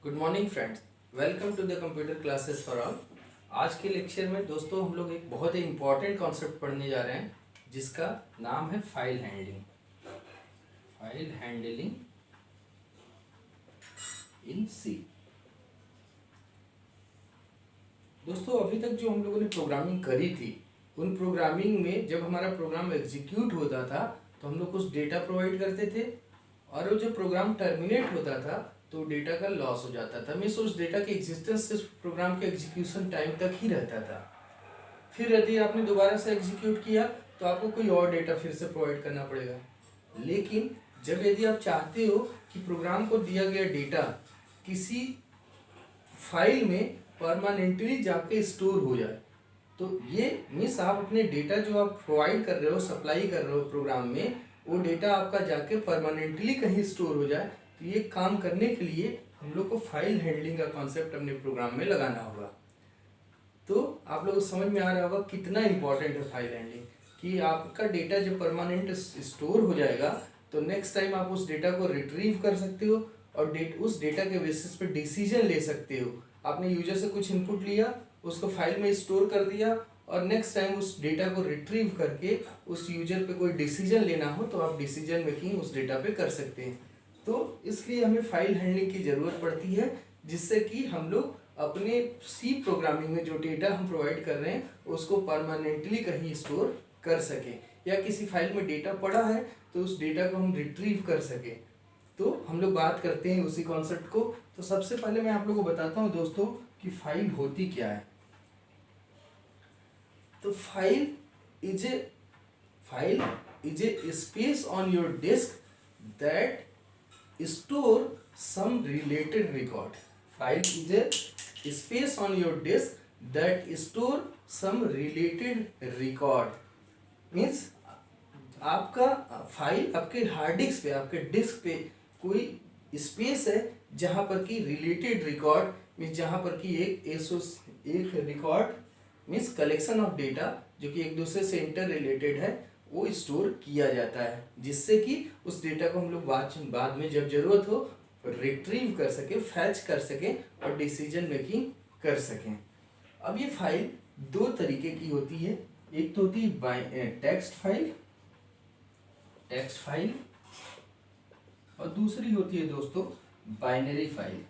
Good morning friends, welcome to the computer classes for all. आज के lecture में दोस्तों हम लोग एक बहुत ही इम्पॉर्टेंट कॉन्सेप्ट पढ़ने जा रहे हैं जिसका नाम है file handling. File handling in C. दोस्तों अभी तक जो हम लोगों ने प्रोग्रामिंग करी थी, उन प्रोग्रामिंग में जब हमारा प्रोग्राम एग्जीक्यूट होता था तो हम लोग कुछ डेटा प्रोवाइड करते थे, और वो जो प्रोग्राम टर्मिनेट होता था तो डेटा का लॉस हो जाता था। मीन्स उस डेटा की एग्जिस्टेंस सिर्फ प्रोग्राम के एग्जीक्यूशन टाइम तक ही रहता था। फिर यदि आपने दोबारा से एग्जीक्यूट किया तो आपको कोई और डेटा फिर से प्रोवाइड करना पड़ेगा। लेकिन जब यदि आप चाहते हो कि प्रोग्राम को दिया गया डेटा किसी फाइल में परमानेंटली जाके स्टोर हो जाए, तो ये मीन्स आप अपने डेटा जो आप प्रोवाइड कर रहे हो, सप्लाई कर रहे हो प्रोग्राम में, वो डेटा आपका जाके परमानेंटली कहीं स्टोर हो जाए, तो ये काम करने के लिए हम लोग को फाइल हैंडलिंग का कॉन्सेप्ट अपने प्रोग्राम में लगाना होगा। तो आप लोगों को समझ में आ रहा होगा कितना इंपॉर्टेंट है फाइल हैंडलिंग, कि आपका डेटा जब परमानेंट स्टोर हो जाएगा तो नेक्स्ट टाइम आप उस डेटा को रिट्रीव कर सकते हो और उस डेटा के बेसिस पे डिसीजन ले सकते हो। आपने यूजर से कुछ इनपुट लिया, उसको फाइल में स्टोर कर दिया, और नेक्स्ट टाइम उस डेटा को रिट्रीव करके उस यूजर पे कोई डिसीजन लेना हो तो आप डिसीजन मेकिंग उस डेटा पे कर सकते हैं। तो इसलिए हमें फाइल हैंडलिंग की ज़रूरत पड़ती है, जिससे कि हम लोग अपने सी प्रोग्रामिंग में जो डेटा हम प्रोवाइड कर रहे हैं उसको परमानेंटली कहीं स्टोर कर सकें, या किसी फाइल में डेटा पड़ा है तो उस डेटा को हम रिट्रीव कर सकें। तो हम लोग बात करते हैं उसी कॉन्सेप्ट को। तो सबसे पहले मैं आप लोगों को बताता हूँ दोस्तों कि फाइल होती क्या है। तो file is a space on your disk that store some related record. File is a space on your disk that store some related record. Means आपका फाइल आपके हार्ड डिस्क पे, आपके डिस्क पे कोई स्पेस है जहाँ पर कि रिलेटेड रिकॉर्ड मीन्स जहाँ पर कि एक record means collection of data जो कि एक दूसरे से इंटर रिलेटेड है वो स्टोर किया जाता है, जिससे कि उस डेटा को हम लोग बाद में जब जरूरत हो रिट्रीव कर सके, फैच कर सकें और डिसीजन मेकिंग कर सकें। अब ये फाइल दो तरीके की होती है। एक तो होती है टेक्स्ट फाइल और दूसरी होती है दोस्तों बाइनरी फाइल।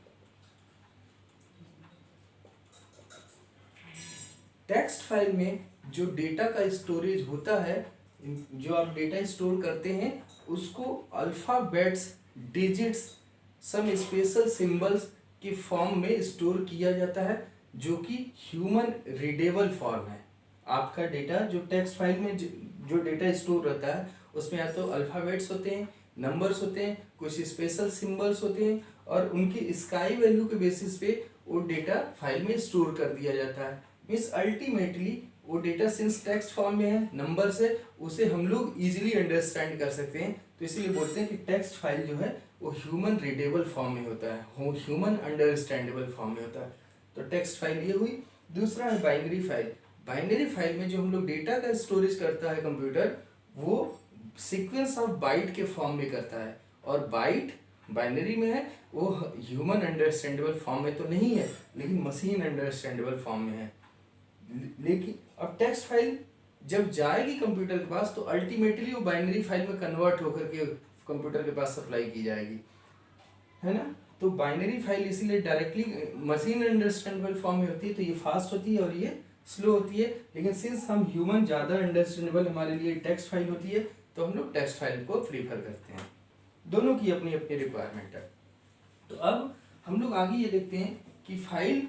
टेक्स्ट फाइल में जो डेटा का स्टोरेज होता है, जो आप डेटा स्टोर करते हैं उसको alphabets, digits, some special symbols के फॉर्म में स्टोर किया जाता है, जो कि ह्यूमन रीडेबल फॉर्म है। आपका डेटा जो टेक्स्ट फाइल में जो डेटा स्टोर रहता है उसमें या तो अल्फ़ाबेट्स होते हैं, नंबर्स होते हैं, कुछ स्पेशल सिंबल्स होते हैं, और उनकी स्काई वैल्यू के बेसिस पे वो डेटा फाइल में स्टोर कर दिया जाता है। मीन्स अल्टीमेटली वो डेटा सिंस टेक्स्ट फॉर्म में है, नंबर से, उसे हम लोग इजीली अंडरस्टैंड कर सकते हैं। तो इसीलिए बोलते हैं कि टेक्स्ट फाइल जो है वो ह्यूमन रीडेबल फॉर्म में होता है, ह्यूमन अंडरस्टैंडेबल फॉर्म में होता है। तो टेक्स्ट फाइल ये हुई। दूसरा है बाइनरी फाइल। बाइनरी फाइल में जो हम लोग डेटा का स्टोरेज करता है कंप्यूटर, वो सीक्वेंस ऑफ बाइट के फॉर्म में करता है, और बाइट बाइनरी में है, वो ह्यूमन अंडरस्टैंडेबल फॉर्म में तो नहीं है लेकिन मशीन अंडरस्टैंडेबल फॉर्म में है। लेकिन अब टेक्स्ट फाइल जब जाएगी कंप्यूटर के पास तो अल्टीमेटली वो बाइनरी फाइल में कन्वर्ट होकर के कंप्यूटर के पास सप्लाई की जाएगी, है ना। तो बाइनरी फाइल इसीलिए डायरेक्टली मशीन अंडरस्टैंडेबल फॉर्म में होती है, तो ये फास्ट होती है और ये स्लो होती है। लेकिन सिंस हम ह्यूमन ज़्यादा अंडरस्टैंडेबल हमारे लिए टेक्स्ट फाइल होती है, तो हम लोग टेक्स्ट फाइल को प्रीफर करते हैं। दोनों की अपनी अपनी रिक्वायरमेंट है। तो अब हम लोग आगे ये देखते हैं कि फाइल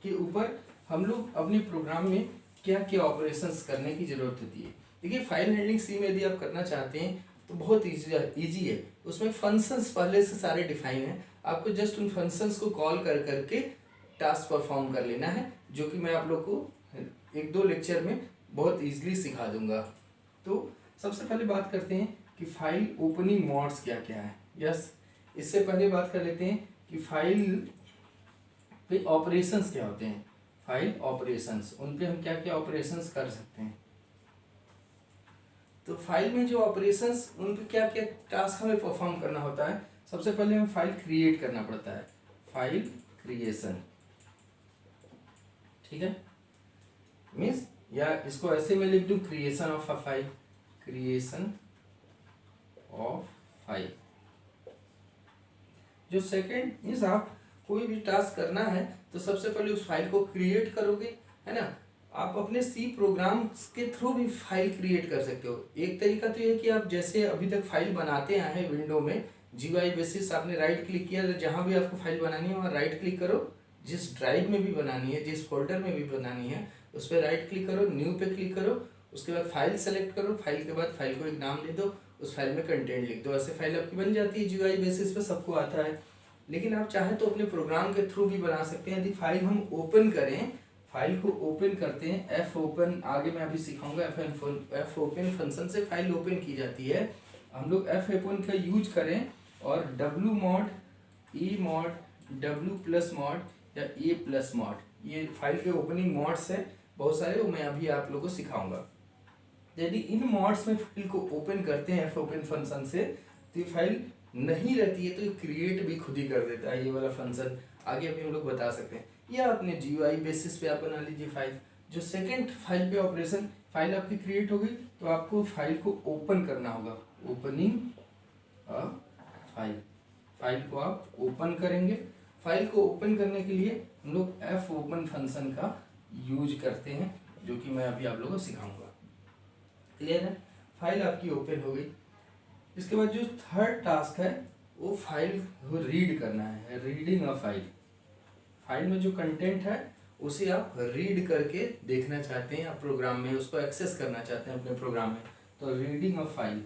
के ऊपर हम लोग अपने प्रोग्राम में क्या क्या ऑपरेशंस करने की ज़रूरत होती है। देखिए फाइल हैंडलिंग सी में यदि आप करना चाहते हैं तो बहुत ईजी है। उसमें फंक्शंस पहले से सारे डिफाइन हैं, आपको जस्ट उन फंक्शंस को कॉल कर करके टास्क परफॉर्म कर लेना है, जो कि मैं आप लोग को एक दो लेक्चर में बहुत ईजिली सिखा दूंगा। तो सबसे पहले बात करते हैं कि फाइल ओपनिंग मोड्स क्या क्या है। यस, इससे पहले बात कर लेते हैं कि फाइल पे ऑपरेशंस क्या होते हैं। फाइल ऑपरेशंस, उन पे हम क्या क्या ऑपरेशंस कर सकते हैं। तो फाइल में जो ऑपरेशंस, उन पे क्या क्या टास्क हमें परफॉर्म करना होता है। सबसे पहले हमें फाइल क्रिएट करना पड़ता है। फाइल क्रिएशन, ठीक है, मीन्स या इसको ऐसे मैं लिख दूं creation of a file, creation of file. जो सेकेंड मीन्स आप कोई भी टास्क करना है तो सबसे पहले उस फाइल को क्रिएट करोगे, है ना। आप अपने सी प्रोग्राम्स के थ्रू भी फाइल क्रिएट कर सकते हो। एक तरीका तो ये कि आप जैसे अभी तक फाइल बनाते आए हैं विंडो में, जीयूआई बेसिस आपने राइट क्लिक किया, तो जहाँ भी आपको फाइल बनानी है वहाँ राइट क्लिक करो, जिस ड्राइव में भी बनानी है, जिस फोल्डर में भी बनानी है उस पर राइट क्लिक करो, न्यू पे क्लिक करो, उसके बाद फाइल सेलेक्ट करो, फाइल के बाद फाइल को एक नाम दे दो, उस फाइल में कंटेंट लिख दो, ऐसे फाइल आपकी बन जाती है। जीयूआई बेसिस पे सबको आता है, लेकिन आप चाहें तो अपने प्रोग्राम के थ्रू भी बना सकते हैं। यदि फाइल हम ओपन करें, फाइल को ओपन करते हैं, एफ ओपन आगे मैं अभी सिखाऊंगा, एफ ओपन फंक्शन से फाइल ओपन की जाती है। हम लोग एफ ओपन का यूज करें और डब्ल्यू मॉड, ई मॉड, डब्ल्यू प्लस मॉड या ए प्लस मॉड, ये फाइल के ओपनिंग मॉड्स है बहुत सारे, वो मैं अभी आप लोगों को सिखाऊंगा। यदि इन मॉड्स में फाइल को ओपन करते हैं एफ ओपन फंक्शन से, तो ये फाइल नहीं रहती है तो ये क्रिएट भी खुद ही कर देता है, ये वाला फंक्शन आगे अभी हम लोग बता सकते हैं। या अपने जीयूआई बेसिस पे आप बना लीजिए फाइल। जो सेकंड फाइल पे ऑपरेशन, फाइल आपकी क्रिएट हो गई तो आपको फाइल को ओपन करना होगा, ओपनिंग अ फाइल, फाइल को आप ओपन करेंगे। फाइल को ओपन करने के लिए हम लोग एफ ओपन फंक्शन का यूज करते हैं, जो कि मैं अभी आप लोगों को सिखाऊंगा। क्लियर है, फाइल आपकी ओपन हो गई। इसके बाद जो थर्ड टास्क है वो फाइल को रीड करना है, रीडिंग अ फाइल। फाइल में जो कंटेंट है उसे आप रीड करके देखना चाहते हैं, आप प्रोग्राम में उसको एक्सेस करना चाहते हैं अपने प्रोग्राम में, तो रीडिंग अ फाइल।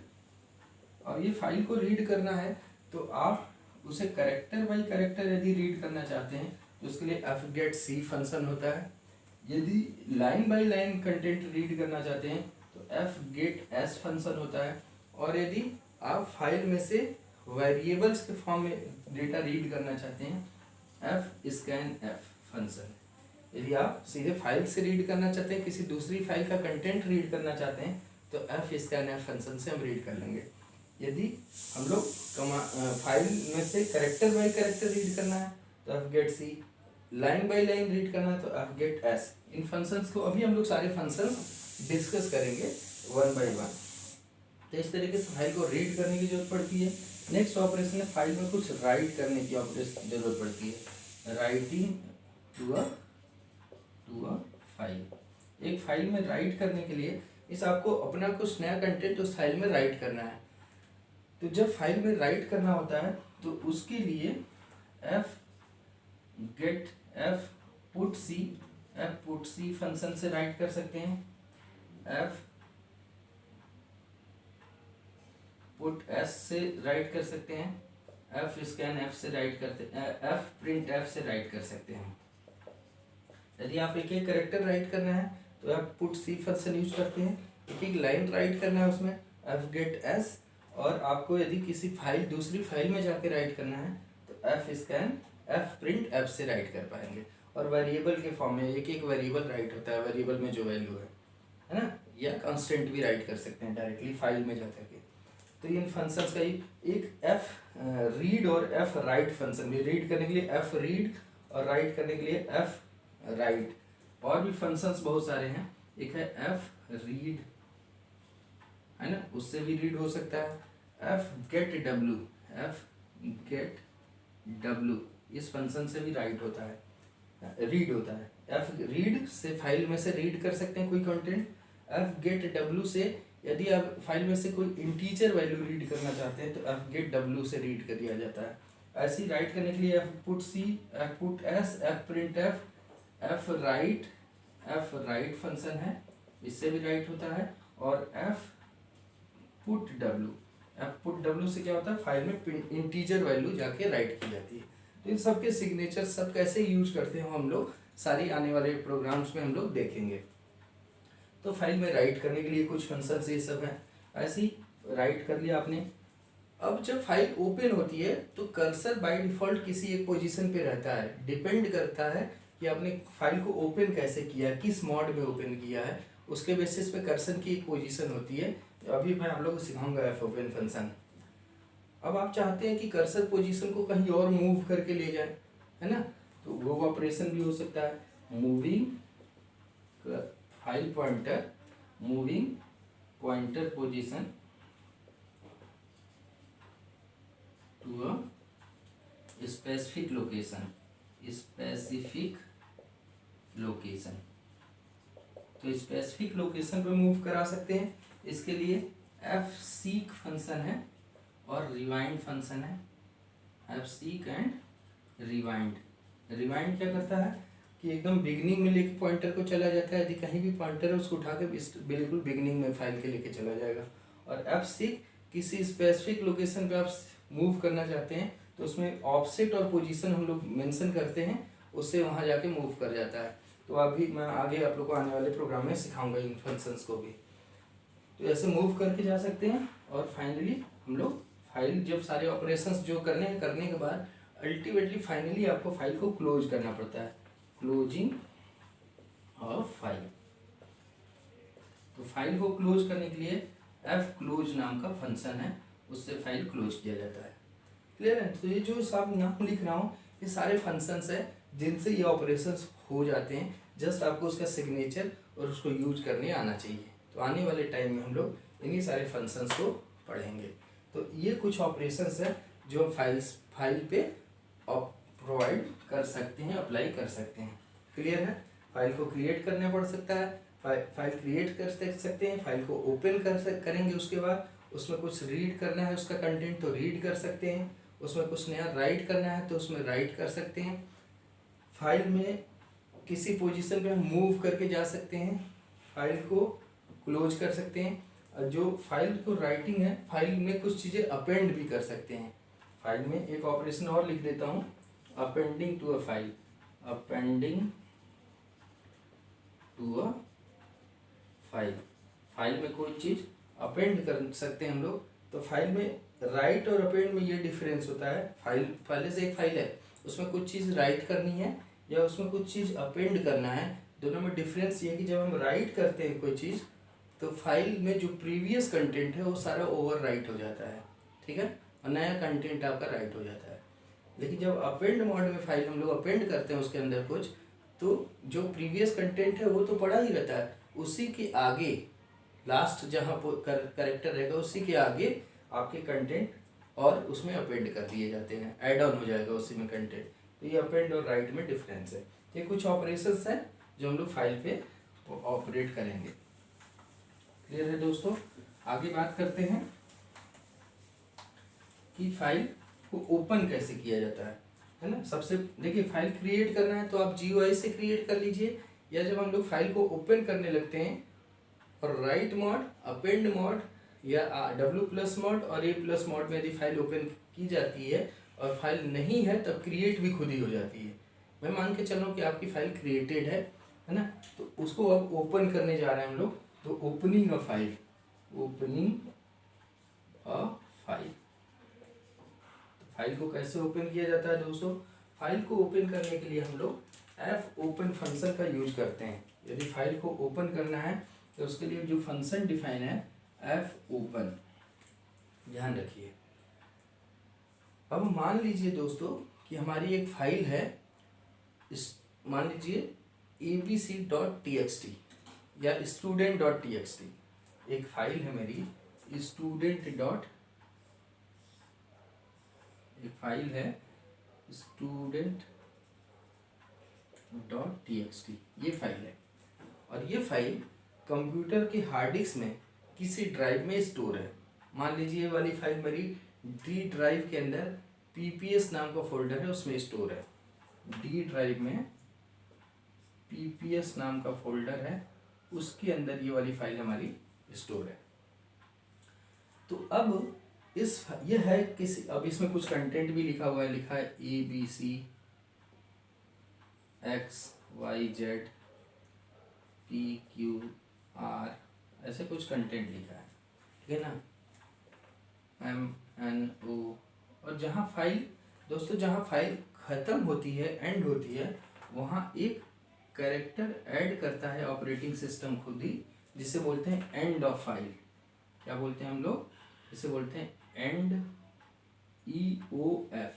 और ये फाइल को रीड करना है तो आप उसे कैरेक्टर बाय कैरेक्टर यदि रीड करना चाहते हैं तो उसके लिए एफ गेट सी फंक्शन होता है। यदि line by line content read करना चाहते हैं तो एफ गेट एस फंक्शन होता है। और यदि आप फाइल में से वेरिएबल्स के फॉर्म में डेटा रीड करना चाहते हैं, एफ स्कैन एफ फंक्शन। यदि आप सीधे फाइल से रीड करना चाहते हैं, किसी दूसरी फाइल का कंटेंट रीड करना चाहते हैं तो एफ स्कैन एफ फंक्शन से हम रीड कर लेंगे। यदि हम लोग फाइल में से कैरेक्टर बाय कैरेक्टर रीड करना है तो F get C, line by line read करना है तो एफ गेट एस। इन फंक्शंस को अभी हम लोग सारे फंक्शंस डिस्कस करेंगे वन बाय वन। तो इस तरीके से फाइल को रीड करने की जरूरत पड़ती है। नेक्स्ट ऑपरेशन है फाइल में कुछ राइट करने की ऑपरेशन जरूरत पड़ती है, राइटिंग टू अ फाइल। एक फाइल में राइट करने के लिए इस आपको अपना कुछ नया कंटेंट उस फाइल में राइट करना है। तो जब फाइल में राइट करना होता है तो उसके लिए एफ गेट एफ पुट सी फंक्शन से राइट कर सकते हैं, एफ पुट एस से राइट कर सकते हैं, एफ स्कैन एफ से राइट करते, एफ प्रिंट एफ से राइट कर सकते हैं। यदि आप एक एक कैरेक्टर राइट करना है तो आप पुट सी फंक्शन यूज करते हैं। एक एक लाइन राइट करना है उसमें एफ गेट एस। और आपको यदि किसी फाइल दूसरी फाइल में जाके राइट करना है तो F scan F print F से राइट कर पाएंगे। और वेरिएबल के फॉर्म में एक एक वेरिएबल राइट होता है, वेरिएबल में जो वैल्यू है ना, या कांस्टेंट भी राइट कर सकते हैं डायरेक्टली फाइल में जा करके। तो इन फंक्शंस का एक एफ रीड और एफ राइट फंक्शन भी, रीड करने के लिए एफ रीड और राइट करने के लिए एफ राइट। और भी फंक्शंस बहुत सारे हैं, एक है एफ रीड, है ना, उससे भी रीड हो सकता है। F get W, F get W इस फंक्शन से भी राइट होता है, रीड होता है। एफ रीड से फाइल में से रीड कर सकते हैं कोई कंटेंट। एफ गेट डब्ल्यू से यदि आप फाइल में से कोई इंटीजर वैल्यू रीड करना चाहते हैं तो एफ गेट डब्ल्यू से रीड कर दिया जाता है। ऐसे ही राइट करने के लिए F put C, F put S, F print F, F write function है, इससे भी राइट होता है। और एफ पुट डब्ल्यू से क्या होता है, फाइल में इंटीजर वैल्यू जाके राइट की जाती है। तो इन सब के सिग्नेचर सब कैसे यूज करते हैं हम लोग सारी आने वाले प्रोग्राम्स में हम लोग देखेंगे। तो फाइल में राइट करने के लिए कुछ फंक्शंस ये सब हैं। ऐसे ही राइट कर लिया आपने। अब जब फाइल ओपन होती है तो कर्सर बाय डिफॉल्ट किसी एक पोजीशन पे रहता है, डिपेंड करता है कि आपने फाइल को ओपन कैसे किया, किस मोड में ओपन किया है, उसके बेसिस पे कर्सर की एक पोजीशन होती है। अभी मैं आप लोगों को सिखाऊंगा एफ ओपन फंक्शन। अब आप चाहते हैं कि कर्सर पोजीशन को कहीं और मूव करके ले जाए, है ना। तो वो ऑपरेशन भी हो सकता है, moving file pointer, moving pointer position to a specific location, specific location. तो स्पेसिफिक लोकेशन पे मूव करा सकते हैं। इसके लिए एफ सीक फंक्शन है और रिवाइंड फंक्शन है, F seek and rewind. Rewind क्या करता है कि एकदम बिगनिंग में लेके पॉइंटर को चला जाता है, यदि कहीं भी पॉइंटर है उसको उठा के बिल्कुल बिगनिंग में फाइल के लेके चला जाएगा। और एफ सीक किसी स्पेसिफिक लोकेशन पे आप मूव करना चाहते हैं तो उसमें ऑफसेट और पोजीशन हम लोग मेंशन करते हैं, उससे वहाँ जाके मूव कर जाता है। तो अभी मैं आगे आप लोग को आने वाले प्रोग्राम में सिखाऊंगा इन फंक्शंस को भी। तो ऐसे मूव करके जा सकते हैं। और फाइनली हम लोग फाइल जब सारे ऑपरेशंस जो करने के बाद अल्टीमेटली फाइनली आपको फाइल को क्लोज करना पड़ता है, क्लोजिंग ऑफ फाइल। तो फाइल को क्लोज करने के लिए एफ क्लोज नाम का फंक्शन है, उससे फाइल क्लोज किया जाता है। क्लियर है। तो ये जो सब नाम लिख रहा हूँ ये सारे फंक्शंस है जिनसे ये ऑपरेशंस हो जाते हैं। जस्ट आपको उसका सिग्नेचर और उसको यूज करने आना चाहिए। तो आने वाले टाइम में हम लोग इन्हीं सारे फंक्शंस को पढ़ेंगे। तो ये कुछ ऑपरेशंस है जो हम फाइल पे प्रोवाइड कर सकते हैं, अप्लाई कर सकते हैं। क्लियर है। फाइल को क्रिएट करना पड़ सकता है, फाइल क्रिएट कर सकते हैं, फाइल को ओपन करेंगे, उसके बाद उसमें कुछ रीड करना है उसका कंटेंट तो रीड कर सकते हैं, उसमें कुछ नया राइट करना है तो उसमें राइट कर सकते हैं। फाइल में किसी पोजीशन पे हम मूव करके जा सकते हैं, फाइल को क्लोज कर सकते हैं। और जो फाइल को राइटिंग है, फाइल में कुछ चीज़ें अपेंड भी कर सकते हैं। फाइल में एक ऑपरेशन और लिख देता हूँ, appending to a file, appending to a file. File में कोई चीज़ अपेंड कर सकते हैं हम लोग। तो फाइल में राइट और अपेंड में ये डिफरेंस होता है। फाइल पहले से एक फाइल है, उसमें कुछ चीज़ राइट करनी है या उसमें कुछ चीज़ अपेंड करना है, दोनों में डिफरेंस ये है कि जब हम राइट करते हैं कोई चीज़ तो फाइल में जो प्रीवियस कंटेंट है वो सारा ओवर राइट हो जाता है, ठीक है, और नया कंटेंट आपका राइट हो जाता है। लेकिन जब अपेंड मोड में फाइल हम लोग अपेंड करते हैं उसके अंदर कुछ, तो जो प्रीवियस कंटेंट है वो तो पड़ा ही रहता है, उसी के आगे लास्ट जहाँ करेक्टर रहेगा उसी के आगे आपके कंटेंट और उसमें अपेंड कर दिए जाते हैं, ऐड ऑन हो जाएगा उसी में कंटेंट। तो ये अपेंड और राइट में डिफरेंस है। ये कुछ ऑपरेशंस हैं जो हम लोग फाइल पे ऑपरेट करेंगे। क्लियर है दोस्तों। आगे बात करते हैं कि फाइल को ओपन कैसे किया जाता है ना। सबसे देखिए, फाइल क्रिएट करना है तो आप GUI से क्रिएट कर लीजिए, या जब हम लोग फाइल को ओपन करने लगते हैं और राइट मोड, अपेंड मोड या W+ मोड और A+ मोड में यदि फाइल ओपन की जाती है और फाइल नहीं है तब क्रिएट भी खुद ही हो जाती है। मैं मान के चल रहा हूँ कि आपकी फाइल क्रिएटेड है ना, तो उसको अब ओपन करने जा रहे हैं हम लोग। तो opening a file, opening a file. File को कैसे ओपन किया जाता है दोस्तों। फाइल को ओपन करने के लिए हम लोग एफ ओपन फंक्शन का यूज करते हैं। यदि फाइल को ओपन करना है तो उसके लिए जो फंक्शन डिफाइन है एफ ओपन, ध्यान रखिए। अब मान लीजिए दोस्तों कि हमारी एक फाइल है, मान लीजिए abc.txt या student.txt। एक फाइल है मेरी एक फाइल है student.txt, ये फाइल है। और ये फाइल कंप्यूटर के हार्ड डिस्क में किसी ड्राइव में स्टोर है। मान लीजिए ये वाली फाइल मेरी डी ड्राइव के अंदर PPS नाम का फोल्डर है, उसमें स्टोर है। डी ड्राइव में PPS नाम का फोल्डर है, उसके अंदर ये वाली फाइल हमारी स्टोर है। तो अब ये है किसी, अब इसमें कुछ कंटेंट भी लिखा हुआ है, लिखा है ABC XYZ PQR, ऐसे कुछ कंटेंट लिखा है, ठीक है ना, MNO। और जहाँ फाइल दोस्तों, जहाँ फाइल ख़त्म होती है, एंड होती है, वहाँ एक कैरेक्टर ऐड करता है ऑपरेटिंग सिस्टम खुद ही, जिसे बोलते हैं एंड ऑफ फाइल। क्या बोलते हैं हम लोग, इसे बोलते हैं एंड, EOF।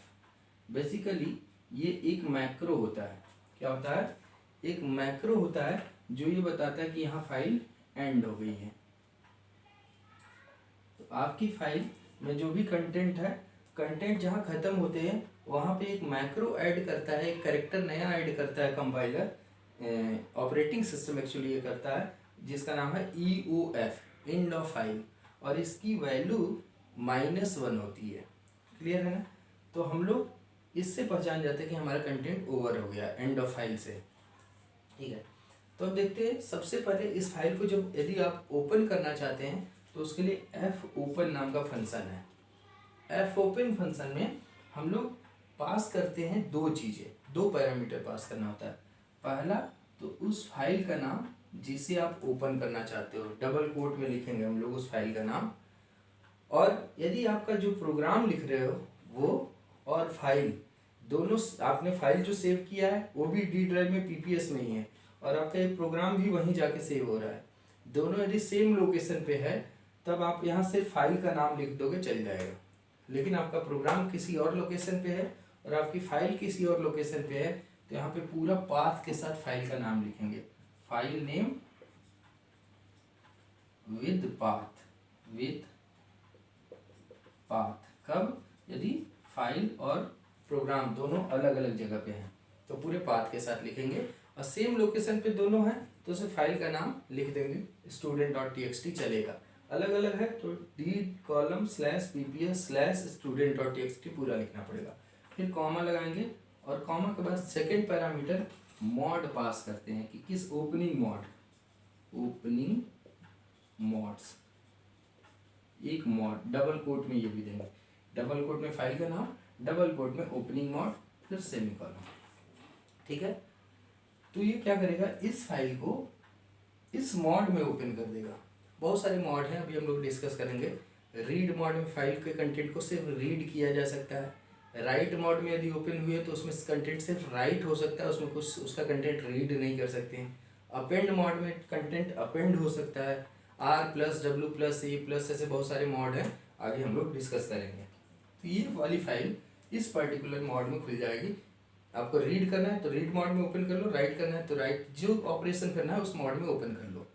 बेसिकली ये एक मैक्रो होता है। क्या होता है? एक मैक्रो होता है जो ये बताता है कि यहाँ फाइल एंड हो गई है। तो आपकी फाइल में जो भी कंटेंट है, कंटेंट जहाँ खत्म होते हैं वहाँ पे एक मैक्रो ऐड करता है, एक कैरेक्टर नया ऐड करता है कंपाइलर, ऑपरेटिंग सिस्टम एक्चुअली ये करता है, जिसका नाम है EOF, एंड ऑफ फाइल, और इसकी वैल्यू -1 होती है। क्लियर है ना? तो हम लोग इससे पहचान जाते हैं कि हमारा कंटेंट ओवर हो गया एंड ऑफ फाइल से। ठीक है, तो अब देखते हैं। सबसे पहले इस फाइल को जब यदि आप ओपन करना चाहते हैं तो उसके लिए fopen नाम का फंक्शन है। fopen फंक्शन में हम लोग पास करते हैं दो चीज़ें, दो पैरामीटर पास करना होता है। पहला तो उस फाइल का नाम जिसे आप ओपन करना चाहते हो, डबल कोट में लिखेंगे हम लोग उस फाइल का नाम। और यदि आपका जो प्रोग्राम लिख रहे हो वो और फाइल दोनों, आपने फाइल जो सेव किया है वो भी डी ड्राइव में PPS में ही है, और आपका एक प्रोग्राम भी वहीं जाके सेव हो रहा है, दोनों यदि सेम लोकेशन पे है तब आप यहाँ से फाइल का नाम लिख दोगे चल जाएगा। लेकिन आपका प्रोग्राम किसी और लोकेशन पे है और आपकी फाइल किसी और लोकेशन पे है तो यहाँ पे पूरा पाथ के साथ फाइल का नाम लिखेंगे, file name with path, with path. कब? यदि फाइल और प्रोग्राम दोनों अलग अलग जगह पे हैं तो पूरे पाथ के साथ लिखेंगे, और सेम लोकेशन पे दोनों हैं तो उसे फाइल का नाम लिख देंगे student.txt चलेगा। अलग अलग है तो d:/PPS/student.txt पूरा लिखना पड़ेगा। फिर कॉमा लगाएंगे और कॉमा के बाद सेकेंड पैरामीटर मॉड पास करते हैं कि किस ओपनिंग मॉड, ओपनिंग मॉड्स, एक मॉड डबल कोट में ये भी देंगे, डबल कोट में फाइल का नाम, डबल कोट में ओपनिंग मॉड, फिर सेमीकोलन। ठीक है, तो ये क्या करेगा, इस फाइल को इस मॉड में ओपन कर देगा। बहुत सारे मॉड हैं, अभी हम लोग डिस्कस करेंगे। रीड मॉड में फाइल के कंटेंट को सिर्फ रीड किया जा सकता है। राइट मॉड में यदि ओपन हुई है तो उसमें कंटेंट सिर्फ राइट हो सकता है, उसमें कुछ उसका कंटेंट रीड नहीं कर सकते हैं। अपेंड मॉड में कंटेंट अपेंड हो सकता है, R+W+A+ ऐसे बहुत सारे मॉड हैं, आगे हम लोग डिस्कस करेंगे। तो ये वाली फाइल इस पर्टिकुलर मॉड में खुल जाएगी। आपको रीड करना है तो रीड मॉड में ओपन कर लो, राइट करना है तो राइट, जो ऑपरेशन करना है उस मॉड में ओपन कर लो।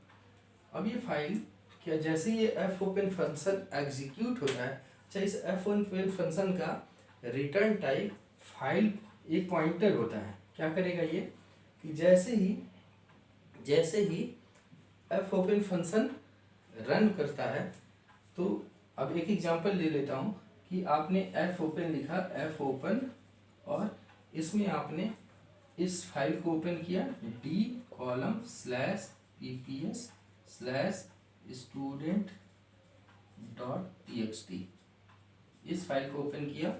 अब ये फाइल क्या, जैसे ये fopen फंक्शन एग्जीक्यूट होता है, अच्छा इस fopen फंक्शन का रिटर्न टाइप फाइल एक पॉइंटर होता है। क्या करेगा ये कि जैसे ही fopen फंक्शन रन करता है, तो अब एक एग्जांपल ले लेता हूँ कि आपने fopen लिखा, fopen, और इसमें आपने इस फाइल को ओपन किया d:/PPS/student.txt, इस फाइल को ओपन किया,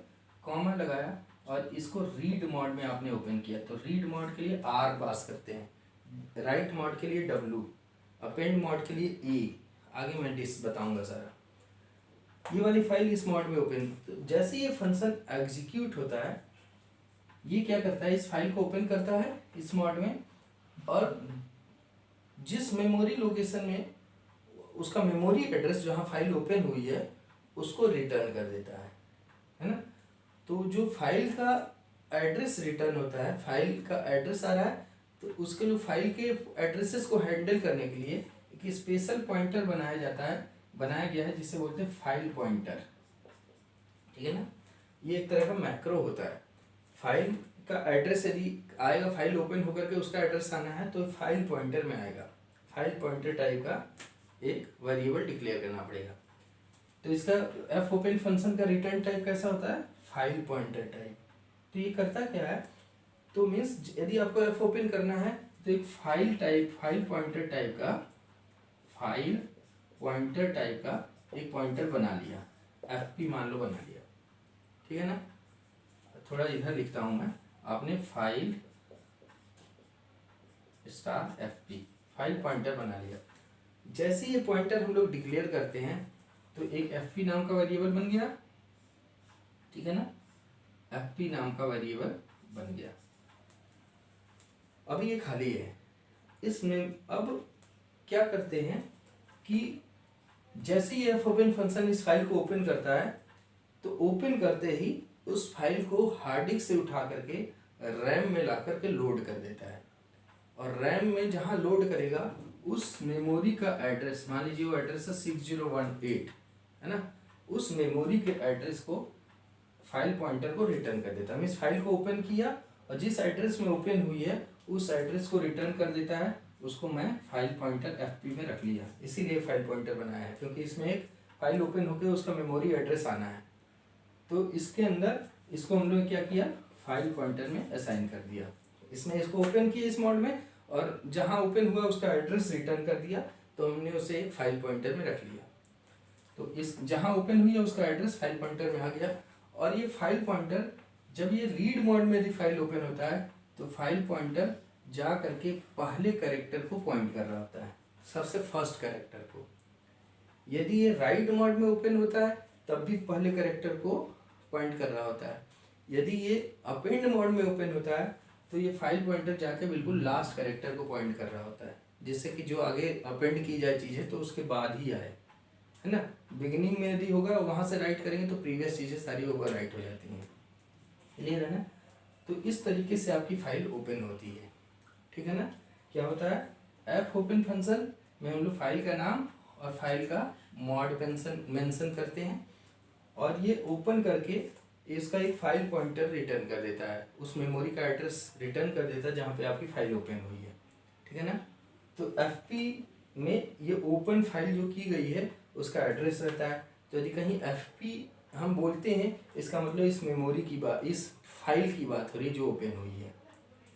कॉमा लगाया और इसको रीड मोड में आपने ओपन किया। तो रीड मोड के लिए R पास करते हैं, राइट मोड के लिए W, अपेंड मोड के लिए E। आगे मैं बताऊंगा सारा। ये वाली फाइल इस मोड में ओपन, तो जैसे ये फंक्शन एग्जीक्यूट होता है ये क्या करता है, इस फाइल को ओपन करता है इस मोड में, और जिस मेमोरी लोकेशन में उसका मेमोरी एड्रेस जहाँ फाइल ओपन हुई है उसको रिटर्न कर देता है ना। तो जो फाइल का एड्रेस रिटर्न होता है, फाइल का एड्रेस आ रहा है, तो उसके लिए फाइल के एड्रेसेस को हैंडल करने के लिए एक स्पेशल पॉइंटर बनाया गया है जिसे बोलते हैं फाइल पॉइंटर। ठीक है ना, ये एक तरह का मैक्रो होता है। फाइल का एड्रेस यदि आएगा, फाइल ओपन होकर के उसका एड्रेस आना है तो फाइल पॉइंटर में आएगा, फाइल पॉइंटर टाइप का एक वेरिएबल डिक्लेयर करना पड़ेगा। तो इसका fopen फंक्शन का रिटर्न टाइप कैसा होता है, फाइल पॉइंटर टाइप। तो ये करता क्या है, तो मीन्स यदि आपको fopen करना है तो एक फाइल पॉइंटर टाइप का एक पॉइंटर बना लिया, fp मान लो बना लिया। ठीक है ना, थोड़ा इधर लिखता हूं मैं, आपने फाइल fp फाइल पॉइंटर बना लिया। जैसे ये पॉइंटर हम लोग डिक्लेयर करते हैं तो एक fp नाम का वेरिएबल बन गया। ठीक है ना, fp नाम का वेरिएबल बन गया। अभी ये खाली है, इसमें अब क्या करते हैं कि जैसे ये fopen फंक्शन इस फाइल को ओपन करता है तो ओपन करते ही उस फाइल को हार्ड डिस्क से उठा करके रैम में ला करके लोड कर देता है। और रैम में जहाँ लोड करेगा उस मेमोरी का एड्रेस, मान लीजिए वो एड्रेस है 6018, है ना, उस मेमोरी के एड्रेस को फाइल पॉइंटर को रिटर्न कर देता है। मीन्स फाइल को ओपन किया और जिस एड्रेस में ओपन हुई है उस एड्रेस को रिटर्न कर देता है। उसको मैं फाइल पॉइंटर एफपी में रख लिया, इसीलिए फाइल पॉइंटर बनाया है, क्योंकि इसमें एक फाइल ओपन होकर उसका मेमोरी एड्रेस आना है। तो इसके अंदर इसको हम लोग क्या किया, फाइल पॉइंटर में असाइन कर दिया। इसमें इसको ओपन किया इस मोड में, और जहाँ ओपन हुआ उसका एड्रेस रिटर्न कर दिया, तो हमने उसे एक फाइल पॉइंटर में रख लिया। तो इस जहाँ ओपन हुई है उसका एड्रेस फाइल पॉइंटर में आ गया। और ये फाइल पॉइंटर जब ये रीड मोड में यदि फाइल ओपन होता है तो फाइल पॉइंटर जा करके पहले कैरेक्टर को पॉइंट कर रहा होता है, सबसे फर्स्ट कैरेक्टर को। यदि ये राइट मोड में ओपन होता है तब भी पहले कैरेक्टर को पॉइंट कर रहा होता है। यदि ये अपेंड मोड में ओपन होता है तो ये फाइल पॉइंटर जाके बिल्कुल लास्ट कैरेक्टर को पॉइंट कर रहा होता है, जिससे कि जो आगे अपेंड की जाए चीज़ें तो उसके बाद ही आए, है ना। बिगिनिंग में यदि होगा वहाँ से राइट करेंगे तो प्रीवियस चीज़ें सारी ओवर राइट हो जाती हैं। क्लियर है ना। तो इस तरीके से आपकी फाइल ओपन होती है, ठीक है ना। क्या होता है, एफ ओपन फंक्शन में हम लोग फाइल का नाम और फाइल का मॉड मेंशन करते हैं, और ये ओपन करके इसका एक फाइल पॉइंटर रिटर्न कर देता है, उस मेमोरी का एड्रेस रिटर्न कर देता है जहाँ पे आपकी फाइल ओपन हुई है, ठीक है ना। तो एफपी में ये ओपन फाइल जो की गई है उसका एड्रेस रहता है। तो यदि कहीं एफपी हम बोलते हैं इसका मतलब इस मेमोरी की बात, इस फाइल की बात हो रही है जो ओपन हुई है।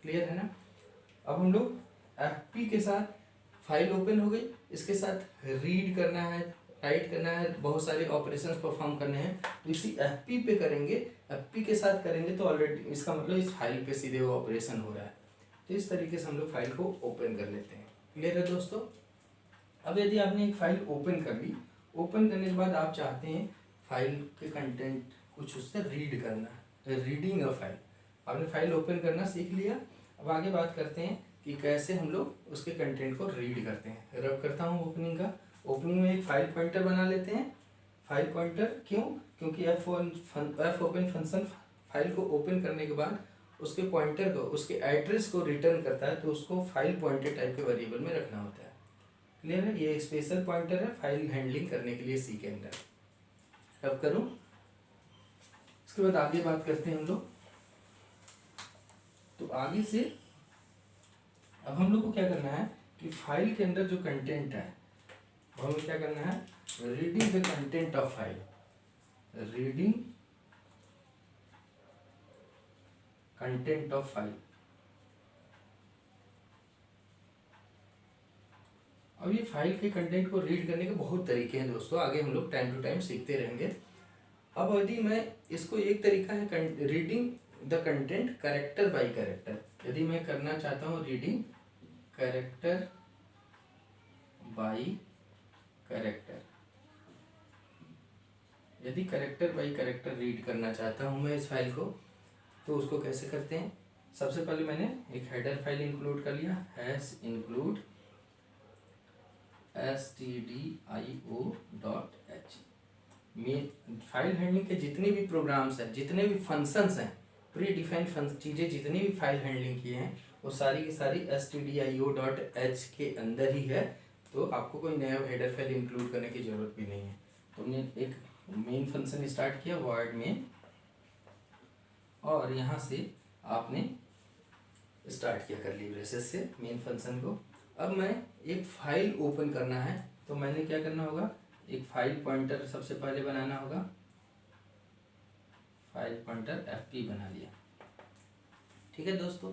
क्लियर है ना। अब हम लोग एफपी के साथ फाइल ओपन हो गई, इसके साथ रीड करना है, राइट करना है, बहुत सारे ऑपरेशंस परफॉर्म करने हैं, तो इसी एफपी पे करेंगे। एफपी के साथ करेंगे तो ऑलरेडी इसका मतलब इस फाइल पे सीधे वो ऑपरेशन हो रहा है। तो इस तरीके से हम लोग फाइल को ओपन कर लेते हैं। क्लियर है दोस्तों। अब यदि आपने एक फाइल ओपन कर ली, ओपन करने के बाद आप चाहते हैं फाइल के कंटेंट कुछ उससे रीड करना, रीडिंग अ फाइल। आपने फाइल ओपन करना सीख लिया, अब आगे बात करते हैं कि कैसे हम लोग उसके कंटेंट को रीड करते हैं। रब करता हूँ ओपनिंग का। ओपनिंग में एक फाइल पॉइंटर बना लेते हैं। फाइल पॉइंटर क्यों, क्योंकि एफ ओपन फंक्शन फाइल को ओपन करने के बाद उसके पॉइंटर को, उसके एड्रेस को रिटर्न करता है, तो उसको फाइल पॉइंटर टाइप के वेरिएबल में रखना होता है। क्लियर है। ये स्पेशल पॉइंटर है फाइल हैंडलिंग करने के लिए सी के अंदर। अब करूँ, इसके बाद आगे बात करते हैं हम लोग। तो आगे से अब हम लोग को क्या करना है कि फाइल के अंदर जो कंटेंट है वो हमें क्या करना है, reading the content of file, reading content of file. अब ये फाइल के कंटेंट को रीड करने के बहुत तरीके हैं दोस्तों, आगे हम लोग टाइम टू टाइम सीखते रहेंगे। अब यदि मैं इसको, एक तरीका है reading the content character bye character. यदि मैं करना चाहता हूँ रीडिंग कैरेक्टर बाय कैरेक्टर, यदि कैरेक्टर बाय कैरेक्टर रीड करना चाहता हूँ मैं इस फाइल को, तो उसको कैसे करते हैं। सबसे पहले मैंने एक हेडर फाइल इंक्लूड कर लिया, हैश इंक्लूड stdio.h में फाइल हैंडलिंग के जितने भी प्रोग्राम्स हैं, जितने भी फंक्शंस हैं, प्री डिफाइंड चीज़ें जितनी भी फाइल हैंडलिंग की हैं, वो सारी की सारी stdio.h के अंदर ही है। तो आपको कोई नया हेडर फाइल इंक्लूड करने की ज़रूरत भी नहीं है। तो हमने एक मेन फंक्शन स्टार्ट किया वर्ड में, और यहाँ से आपने स्टार्ट किया कर ली ब्रेसेस से मेन फंक्शन को। अब मैं एक फाइल ओपन करना है, तो मैंने क्या करना होगा, एक फाइल पॉइंटर सबसे पहले बनाना होगा। फाइल पॉइंटर एफपी बना लिया, ठीक है दोस्तों।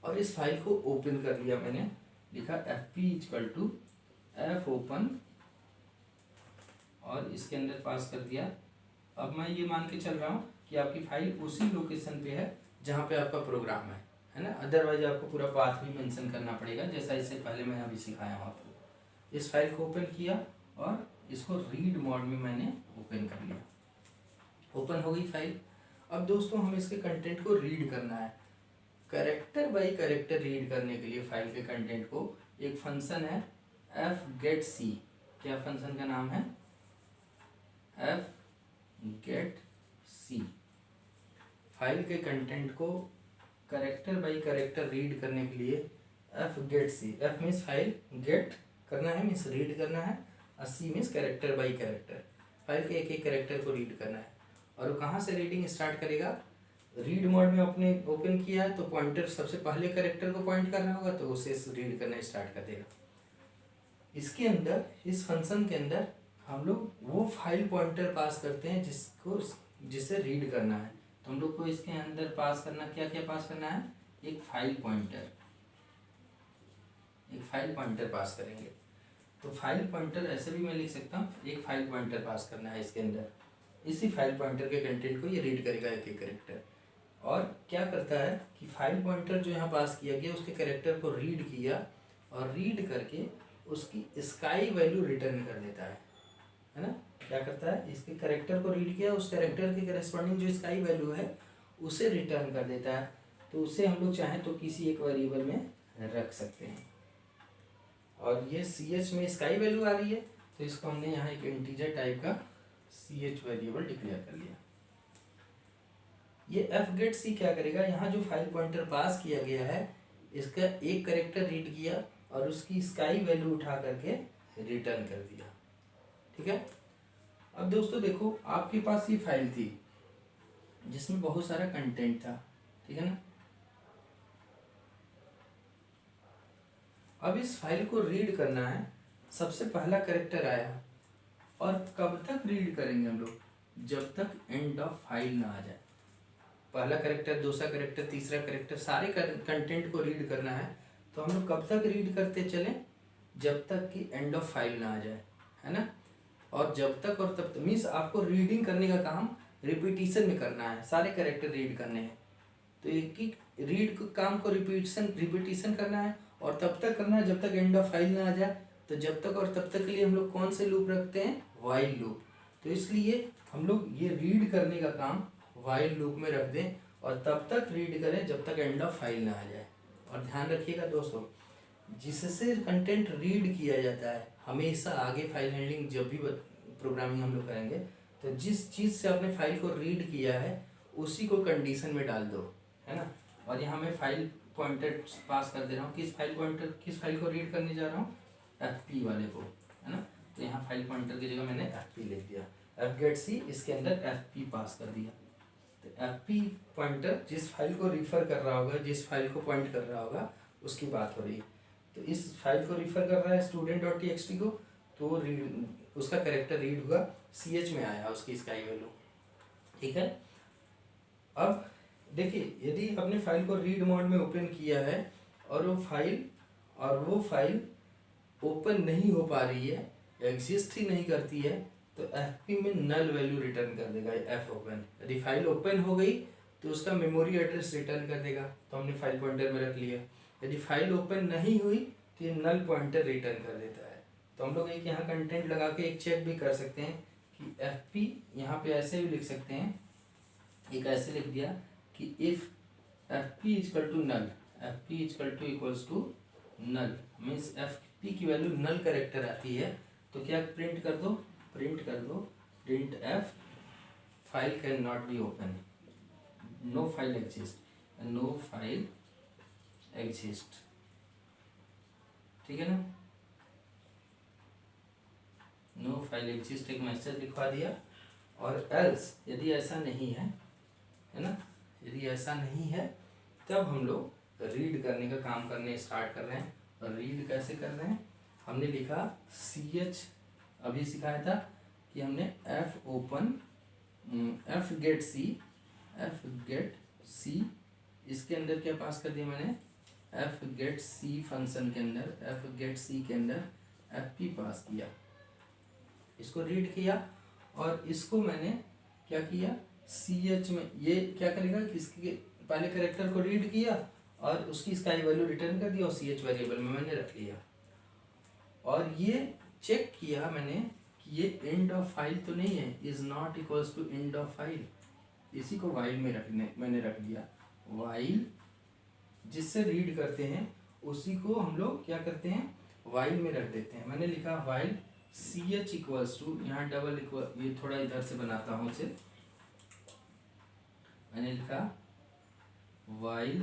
और इस फाइल को ओपन कर लिया मैंने, लिखा FP equal to F open, और इसके अंदर पास कर दिया। अब मैं ये मान के चल रहा हूँ कि आपकी फाइल उसी लोकेशन पे है जहाँ पे आपका प्रोग्राम है ना। अदरवाइज आपको पूरा पाथ भी मेंशन करना पड़ेगा, जैसा इससे पहले मैं अभी सिखाया हूँ आपको। इस फाइल को ओपन किया और इसको रीड मोड में मैंने ओपन कर लिया, ओपन हो गई फाइल। अब दोस्तों हम इसके कंटेंट को रीड करना है। कैरेक्टर बाय कैरेक्टर रीड करने के लिए फाइल के कंटेंट को एक फंक्शन है एफ गेट सी। क्या फंक्शन का नाम है, एफ गेट सी। फाइल के कंटेंट को कैरेक्टर बाई कैरेक्टर रीड करने के लिए F get C, F means file, get करना है मीन्स रीड करना है, और C means character by character, file के एक एक कैरेक्टर को रीड करना है। और वो कहाँ से रीडिंग स्टार्ट करेगा, रीड मोड में अपने ओपन किया है तो पॉइंटर सबसे पहले कैरेक्टर को पॉइंट कर रहा होगा तो उसे रीड करना स्टार्ट कर देगा। इसके अंदर, इस फंक्शन के अंदर हम लोग वो फाइल पॉइंटर पास करते हैं जिसे रीड करना है। तो हम लोग को इसके अंदर पास करना, क्या क्या पास करना है, एक फाइल पॉइंटर, एक फाइल पॉइंटर पास करेंगे। तो फाइल पॉइंटर ऐसे भी मैं लिख सकता हूँ, एक फाइल पॉइंटर पास करना है इसके अंदर, इसी फाइल पॉइंटर के कंटेंट को ये रीड करेगा एक एक कैरेक्टर। और क्या करता है कि फाइल पॉइंटर जो यहाँ पास किया गया उसके कैरेक्टर को रीड किया और रीड करके उसकी स्काई वैल्यू रिटर्न कर देता है ना। क्या करता है, इसके कैरेक्टर को रीड किया, उस कैरेक्टर के करस्पॉन्डिंग जो स्काई वैल्यू है उसे रिटर्न कर देता है। तो उसे हम लोग चाहें तो किसी एक वेरिएबल में रख सकते हैं। और ये सी एच में स्काई वैल्यू आ रही है तो इसको हमने यहाँ एक इंटीजर टाइप का सी एच वेरिएबल डिक्लेयर कर लिया। ये एफ गेट सी क्या करेगा, यहाँ जो फाइल पॉइंटर पास किया गया है इसका एक कैरेक्टर रीड किया और उसकी स्काई वैल्यू उठा करके रिटर्न कर दिया। ठीक है। अब दोस्तों देखो, आपके पास ये फाइल थी जिसमें बहुत सारा कंटेंट था, ठीक है ना। अब इस फाइल को रीड करना है, सबसे पहला कैरेक्टर आया और कब तक रीड करेंगे हम लोग, जब तक एंड ऑफ फाइल ना आ जाए। पहला कैरेक्टर, दूसरा कैरेक्टर, तीसरा कैरेक्टर, सारे कंटेंट को रीड करना है। तो हम लोग कब तक रीड करते चलें, जब तक कि एंड ऑफ फाइल ना आ जाए, है ना। और जब तक और तब तक मीन्स आपको रीडिंग करने का काम रिपीटिशन में करना है, सारे कैरेक्टर रीड करने हैं। तो एक ही रीड काम को रिपीटिशन करना है और तब तक करना है जब तक एंड ऑफ फाइल ना आ जाए। तो जब तक और तब तक के लिए हम लोग कौन से लूप रखते हैं, वाइल लूप। तो इसलिए हम लोग ये रीड करने का काम वाइल लूप में रख दें और तब तक रीड करें जब तक एंड ऑफ फाइल ना आ जाए। और ध्यान रखिएगा दोस्तों, जिससे कंटेंट रीड किया जाता है हमेशा आगे फाइल हैंडलिंग जब भी प्रोग्रामिंग हम लोग करेंगे तो जिस चीज़ से आपने फाइल को रीड किया है उसी को कंडीशन में डाल दो, है ना। और यहाँ मैं फाइल पॉइंटर पास कर दे रहा हूँ, किस फाइल को रीड करने जा रहा हूँ, एफ पी वाले को, है ना। तो यहाँ फाइल पॉइंटर की जगह मैंने एफ पी लिख दिया, एफ गेट सी, इसके अंदर एफ पी पास कर दिया। तो एफ पी पॉइंटर जिस फाइल को रिफर कर रहा होगा, जिस फाइल को पॉइंट कर रहा होगा उसकी बात हो रही है। तो इस फाइल को रिफर कर रहा है student.txt को, तो उसका कैरेक्टर रीड हुआ, सी एच में आया उसकी स्काई वैल्यू, ठीक है। अब देखिए, यदि आपने फाइल को रीड मोड में ओपन किया है और वो फाइल ओपन नहीं हो पा रही है, एग्जिस्ट ही नहीं करती है, तो एफ पी में नल वैल्यू रिटर्न कर देगा एफ ओपन। यदि फाइल ओपन हो गई तो उसका मेमोरी एड्रेस रिटर्न कर देगा, तो हमने फाइल पॉइंटर में रख लिया। यदि फाइल ओपन नहीं हुई तो ये नल पॉइंटर रिटर्न कर देता है। तो हम लोग एक यहाँ कंटेंट लगा के एक चेक भी कर सकते हैं कि एफ पी, यहाँ पे ऐसे भी लिख सकते हैं, एक ऐसे लिख दिया कि if F P is equal to null, F P is equal to equals to null, means F P की वैल्यू नल कैरेक्टर आती है तो क्या प्रिंट कर दो, print F file can not be open, no file exist, no file exist, ठीक है ना। नो फाइल एग्जिस्ट एक मैसेज लिखवा दिया। और एल्स यदि ऐसा नहीं है, है ना, यदि ऐसा नहीं है तब हम लोग रीड करने का काम करने स्टार्ट कर रहे हैं। और रीड कैसे कर रहे हैं, हमने लिखा सी एच, अभी सिखाया था कि हमने एफ ओपन, एफ गेट सी, इसके अंदर क्या पास कर दिया मैंने, एफ गेट सी फंक्शन के अंदर, एफ गेट सी के अंदर एफ पी पास किया, इसको रीड किया और इसको मैंने क्या किया, सी एच में ये क्या करेगा कि इसके पहले कैरेक्टर को रीड किया और उसकी स्काई वैल्यू रिटर्न कर दिया और सी एच वेरिएबल में मैंने रख लिया। और ये चेक किया मैंने कि ये एंड ऑफ फाइल तो नहीं है, is not equals to end of file, इसी को वाइल में मैंने रख दिया। वाइल जिससे रीड करते हैं उसी को हम लोग क्या करते हैं, वाइल में रख देते हैं। मैंने लिखा while C H equals to, यहाँ डबल इक्वल, ये थोड़ा इधर से बनाता हूँ उसे, मैंने लिखा while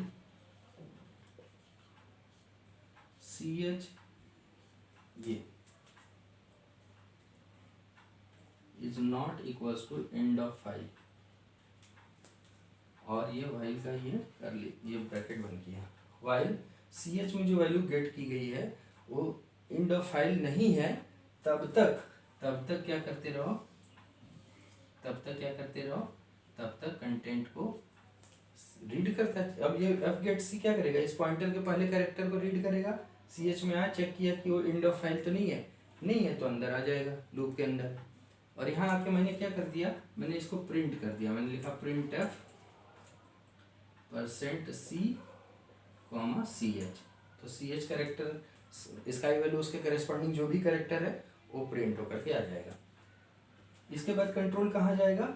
ch ये is not equals to end of file, और ये वाइल का ये कर ली, ये ब्रैकेट बन गया। वाइल सी एच में जो वैल्यू गेट की गई है वो एंड ऑफ फाइल नहीं है, तब तक क्या करते रहो, तब तक कंटेंट को रीड करता है। अब ये एफ गेट सी क्या करेगा, इस पॉइंटर के पहले कैरेक्टर को रीड करेगा। सी एच में आया, चेक किया कि वो एंड ऑफ फाइल तो नहीं है तो अंदर आ जाएगा लूप के अंदर। और यहाँ आके मैंने क्या कर दिया, मैंने इसको प्रिंट कर दिया, मैंने लिखा प्रिंट एफ %c, ch। तो ch कैरेक्टर, इसका वैल्यू उसके करेस्पॉन्डिंग जो भी कैरेक्टर है वो प्रिंट होकर के आ जाएगा। इसके बाद कंट्रोल कहाँ जाएगा,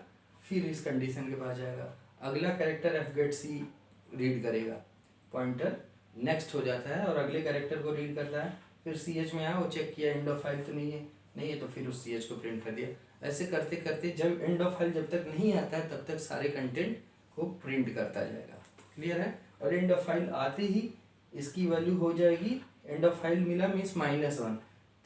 फिर इस कंडीशन के पास जाएगा। अगला कैरेक्टर एफ गेट सी रीड करेगा, पॉइंटर नेक्स्ट हो जाता है और अगले कैरेक्टर को रीड करता है। फिर सी एच में आया, वो चेक किया एंड ऑफ फाइल तो नहीं है तो फिर उस सी एच को प्रिंट कर दिया। ऐसे करते करते जब एंड ऑफ फाइल जब तक नहीं आता है तब तक सारे कंटेंट को प्रिंट करता जाएगा। क्लियर है। और एंड ऑफ फाइल आते ही इसकी वैल्यू हो जाएगी, एंड ऑफ फाइल मिला मीन्स -1,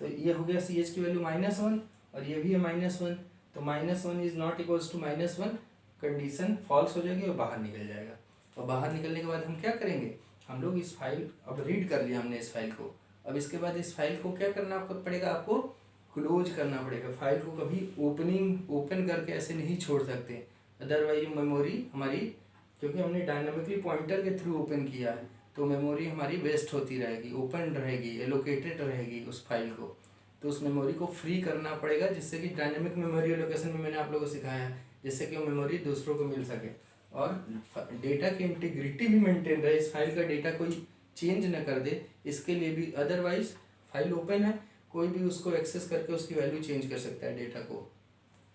तो ये हो गया सी एच की वैल्यू -1 और ये भी है -1, तो -1 is not equals to -1, condition false हो जाएगी और बाहर निकल जाएगा। और बाहर निकलने के बाद हम क्या करेंगे, हम लोग इस फाइल, अब रीड कर लिया हमने इस फाइल को, अब इसके बाद इस फाइल को क्या करना पड़ेगा, आपको क्लोज करना पड़ेगा। फाइल को कभी ओपन करके ऐसे नहीं छोड़ सकते, अदरवाइज मेमोरी हमारी, क्योंकि हमने डायनामिकली पॉइंटर के थ्रू ओपन किया है तो मेमोरी हमारी वेस्ट होती रहेगी, ओपन रहेगी, एलोकेटेड रहेगी उस फाइल को। तो उस मेमोरी को फ्री करना पड़ेगा, जिससे कि डायनेमिक मेमोरी एलोकेशन में मैंने आप लोगों को सिखाया है, जिससे कि वो मेमोरी दूसरों को मिल सके और डेटा की इंटीग्रिटी भी मेंटेन रहे, इस फाइल का डेटा कोई चेंज न कर दे, इसके लिए भी। अदरवाइज फाइल ओपन है, कोई भी उसको एक्सेस करके उसकी वैल्यू चेंज कर सकता है डेटा को,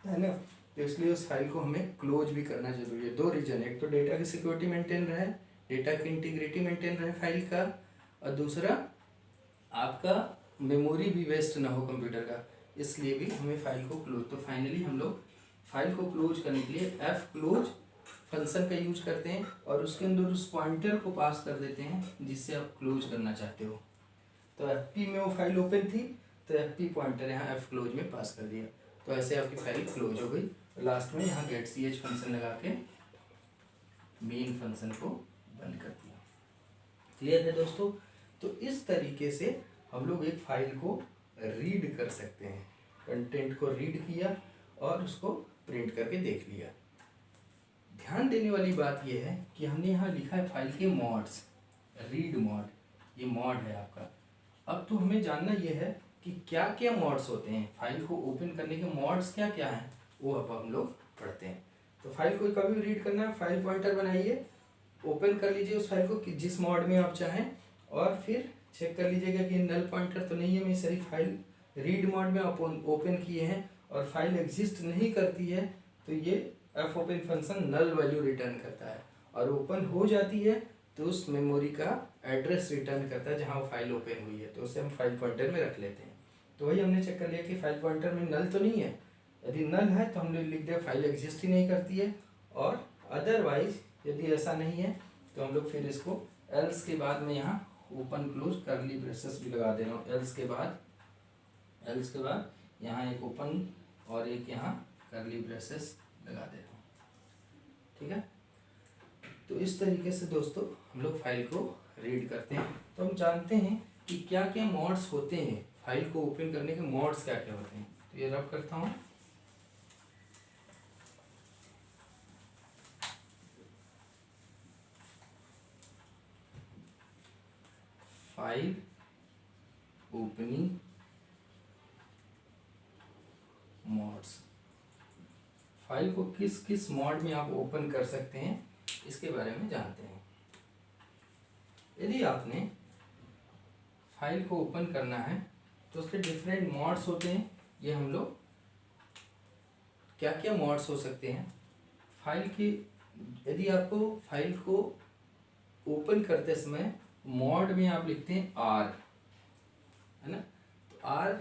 है ना। तो इसलिए उस फाइल को हमें क्लोज भी करना जरूरी है। 2 रीजन, एक तो डेटा की सिक्योरिटी मेंटेन रहे, डेटा की इंटीग्रिटी मेंटेन रहे फाइल का, और दूसरा आपका मेमोरी भी वेस्ट ना हो कंप्यूटर का, इसलिए भी हमें फाइल को क्लोज। तो फाइनली हम लोग फाइल को क्लोज करने के लिए एफ क्लोज फंक्शन का यूज करते हैं और उसके अंदर उस पॉइंटर को पास कर देते हैं जिससे आप क्लोज करना चाहते हो। तो एफ पी में वो फाइल ओपन थी तो एफ पी पॉइंटर यहाँ एफ क्लोज में पास कर दिया, तो ऐसे आपकी फाइल क्लोज हो गई। लास्ट में यहाँ गेट सी एच फंक्शन लगा के मेन फंक्शन को बंद कर दिया। क्लियर है दोस्तों। तो इस तरीके से हम लोग एक फाइल को रीड कर सकते हैं, कंटेंट को रीड किया और उसको प्रिंट करके देख लिया। ध्यान देने वाली बात यह है कि हमने यहाँ लिखा है फाइल के मॉड्स, रीड मॉड, ये मॉड है आपका। अब तो हमें जानना यह है कि क्या क्या मॉड्स होते हैं, फाइल को ओपन करने के मॉड्स क्या क्या हैं, वो अब हम लोग पढ़ते हैं। तो फाइल को कभी रीड करना है, फाइल पॉइंटर बनाइए, ओपन कर लीजिए उस फाइल को कि जिस मॉड में आप चाहें, और फिर चेक कर लीजिएगा कि नल पॉइंटर तो नहीं है, मेरी सारी फाइल रीड मोड में ओपन किए हैं और फाइल एग्जिस्ट नहीं करती है, तो ये F open function null value return करता है। और ओपन हो जाती है तो उस मेमोरी का एड्रेस रिटर्न करता है जहाँ वो फाइल ओपन हुई है, तो उसे हम फाइल पॉइंटर में रख लेते हैं। तो वही हमने चेक कर लिया कि फाइल पॉइंटर में नल तो नहीं है, यदि नल है तो हमने लिख दिया फाइल एग्जिस्ट ही नहीं करती है, और अदरवाइज यदि ऐसा नहीं है तो हम लोग फिर इसको एल्स के बाद में यहाँ ओपन क्लोज करली ब्रेसेस भी लगा दे रहा हूँ। एल्स के बाद यहाँ एक ओपन और एक यहाँ करली ब्रेसेस लगा दे रहा हूँ, ठीक है। तो इस तरीके से दोस्तों हम लोग फाइल को रीड करते हैं। तो हम जानते हैं कि क्या क्या मॉड्स होते हैं, फाइल को ओपन करने के मॉड्स क्या क्या होते हैं। तो ये रब करता हूँ, फाइल ओपनिंग मॉड्स, फाइल को किस किस मॉड में आप ओपन कर सकते हैं इसके बारे में जानते हैं। यदि आपने फाइल को ओपन करना है तो उसके डिफरेंट मॉड्स होते हैं। ये हम लोग क्या क्या मॉड्स हो सकते हैं फाइल की, यदि आपको फाइल को ओपन करते समय मॉड में आप लिखते हैं आर, है ना। तो आर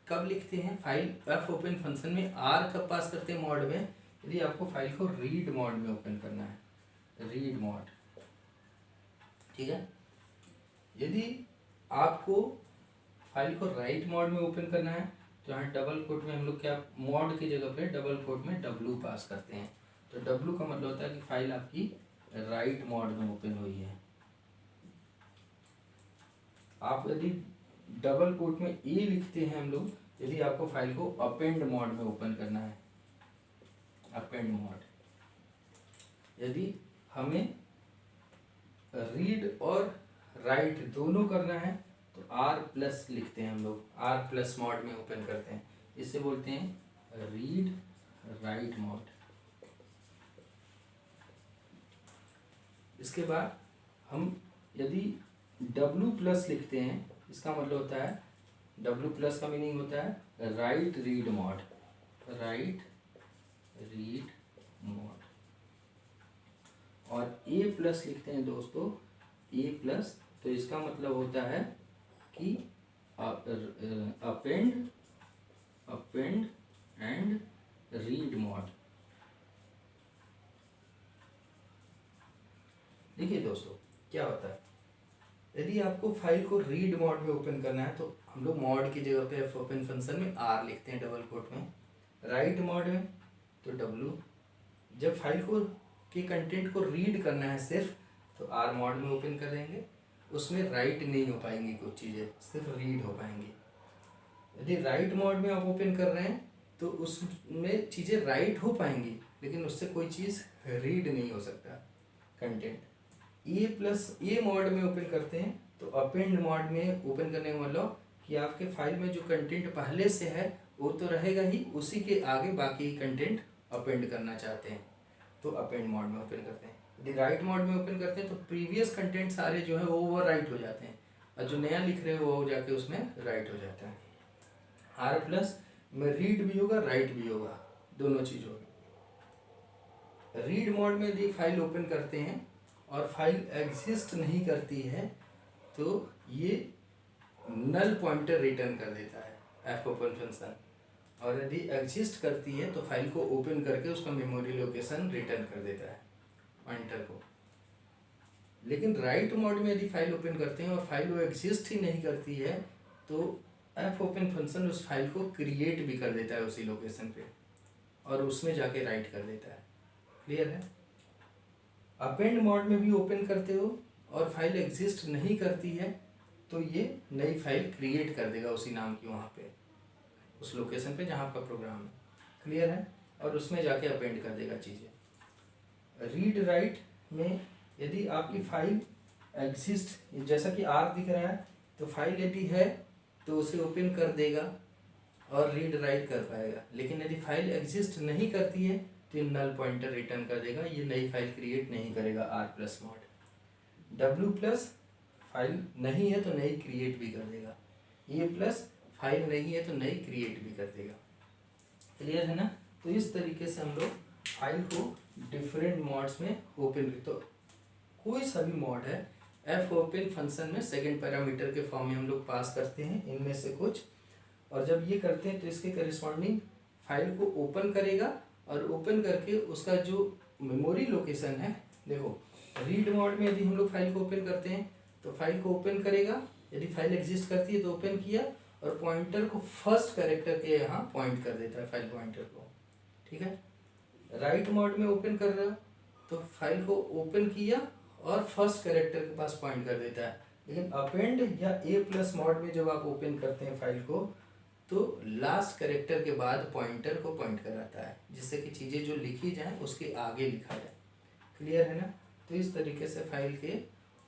कब लिखते हैं, फाइल एफ ओपन फंक्शन में आर कब पास करते हैं मॉड में, यदि आपको फाइल को रीड मोड में ओपन करना है, रीड मोड। ठीक है। यदि आपको फाइल को राइट मोड में ओपन करना है तो यहाँ डबल कोट में हम लोग क्या मोड की जगह पे डबल कोट में डब्लू पास करते हैं। तो डब्लू का मतलब होता है कि फाइल आपकी राइट मोड में ओपन हुई है। आप यदि डबल कोट में ए लिखते हैं हम लोग, यदि आपको फाइल को अपेंड मोड में ओपन करना है, अपेंड मोड। यदि हमें रीड और राइट दोनों करना है तो आर प्लस लिखते हैं हम लोग, आर प्लस मोड में ओपन करते हैं, इसे बोलते हैं रीड राइट मोड। इसके बाद हम यदि डब्लू प्लस लिखते हैं, इसका मतलब होता है, डब्लू प्लस का मीनिंग होता है right read mode, right read mode. और ए प्लस लिखते हैं दोस्तों, ए प्लस, तो इसका मतलब होता है कि append, append and read mode. देखिए दोस्तों क्या होता है, यदि आपको फाइल को रीड मोड में ओपन करना है तो हम लोग मोड की जगह पे एफ ओपन फंक्शन में आर लिखते हैं डबल कोट में, राइट मोड में तो डब्लू। जब फाइल को के कंटेंट को रीड करना है सिर्फ तो आर मोड में ओपन कर देंगे, उसमें राइट नहीं हो पाएंगी कुछ चीज़ें, सिर्फ रीड हो पाएंगी। यदि राइट मोड में आप ओपन कर रहे हैं तो उसमें चीज़ें राइट हो पाएंगी लेकिन उससे कोई चीज़ रीड नहीं हो सकता कंटेंट। ए प्लस ए मोड में ओपन करते हैं तो अपेंड मोड में ओपन करने का मतलब कि आपके फाइल में जो कंटेंट पहले से है वो तो रहेगा ही, उसी के आगे बाकी कंटेंट अपेंड करना चाहते हैं तो अपेंड मोड में ओपन करते हैं। यदि राइट मोड में ओपन करते हैं तो प्रीवियस कंटेंट सारे जो है वो ओवर राइट हो जाते हैं और जो नया लिख रहे हैं वो जाके उसमें राइट हो जाता है। आर प्लस में रीड भी होगा राइट भी होगा, दोनों चीज़ होगी। रीड मोड में यदि फाइल ओपन करते हैं और फाइल एग्जिस्ट नहीं करती है तो ये नल पॉइंटर रिटर्न कर देता है एफ ओपन फंक्शन, और यदि एग्जिस्ट करती है तो फाइल को ओपन करके उसका मेमोरी लोकेशन रिटर्न कर देता है पॉइंटर को। लेकिन राइट मोड में यदि फाइल ओपन करते हैं और फाइल वो एग्जिस्ट ही नहीं करती है तो एफ ओपन फंक्शन उस फाइल को क्रिएट भी कर देता है उसी लोकेशन पे और उसमें जाके राइट कर देता है। क्लियर है। अपेंड मोड में भी ओपन करते हो और फाइल एग्जिस्ट नहीं करती है तो ये नई फाइल क्रिएट कर देगा उसी नाम की वहाँ पे, उस लोकेशन पे जहाँ आपका प्रोग्राम है। क्लियर है। और उसमें जाके अपेंड कर देगा चीज़ें। रीड राइट में यदि आपकी फाइल एग्जिस्ट, जैसा कि आर दिख रहा है, तो फाइल यदि है तो उसे ओपन कर देगा और रीड राइट कर पाएगा। लेकिन यदि फाइल एग्जिस्ट नहीं करती है तो नल पॉइंटर रिटर्न कर देगा, ये नई फाइल क्रिएट नहीं करेगा R plus mode. W plus file नहीं है तो नई क्रिएट भी कर देगा, ए प्लस फाइल नहीं है तो नई क्रिएट भी कर देगा। क्लियर है ना। तो इस तरीके से हम लोग फाइल को डिफरेंट मोड्स में ओपन, तो कोई सा भी मोड है एफ ओपन फंक्शन में सेकेंड पैरामीटर के फॉर्म में हम लोग पास करते हैं इनमें से कुछ, और जब ये करते हैं तो इसके करिस्पॉन्डिंग फाइल को ओपन करेगा और ओपन करके उसका जो मेमोरी लोकेशन है, देखो रीड मोड में यदि हम लोग फाइल को ओपन करते हैं तो फाइल को ओपन करेगा, यदि फाइल एग्जिस्ट करती है तो ओपन किया और पॉइंटर को फर्स्ट कैरेक्टर के यहाँ पॉइंट कर देता है फाइल पॉइंटर को। ठीक है। राइट मोड में ओपन कर रहे हो तो फाइल को ओपन किया और फर्स्ट कैरेक्टर के पास पॉइंट कर देता है। लेकिन अपेंड या ए प्लस मोड में जब आप ओपन करते हैं फाइल को तो लास्ट कैरेक्टर के बाद पॉइंटर को पॉइंट कराता है, जिससे कि चीज़ें जो लिखी जाए उसके आगे लिखा जाए। क्लियर है ना। तो इस तरीके से फाइल के,